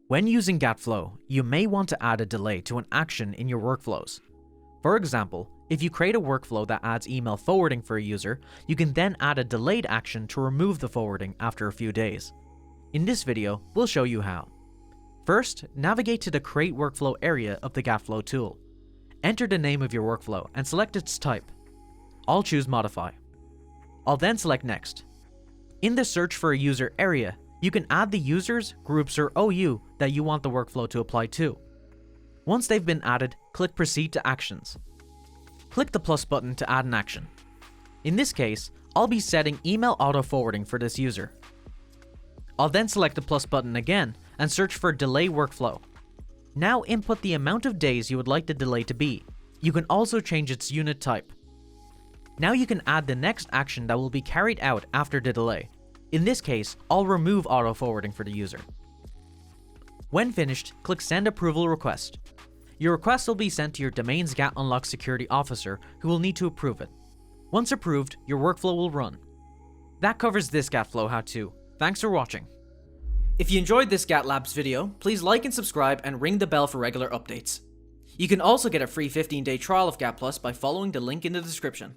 When using GAT Flow, you may want to add a delay to an action in your workflows. For example, if you create a workflow that adds email forwarding for a user, you can then add a delayed action to remove the forwarding after a few days. In this video, we'll show you how. First, navigate to the Create Workflow area of the GAT Flow tool. Enter the name of your workflow and select its type. I'll choose Modify. I'll then select Next. In the Search for a User area, you can add the users, groups, or OU that you want the workflow to apply to. Once they've been added, click Proceed to Actions. Click the plus button to add an action. In this case, I'll be setting email auto-forwarding for this user. I'll then select the plus button again and search for Delay Workflow. Now input the amount of days you would like the delay to be. You can also change its unit type. Now you can add the next action that will be carried out after the delay. In this case, I'll remove auto-forwarding for the user. When finished, click Send Approval Request. Your request will be sent to your domain's GAT Unlock security officer, who will need to approve it. Once approved, your workflow will run. That covers this GAT Flow how-to. Thanks for watching. If you enjoyed this GAT Labs video, please like and subscribe and ring the bell for regular updates. You can also get a free 15-day trial of GAT Plus by following the link in the description.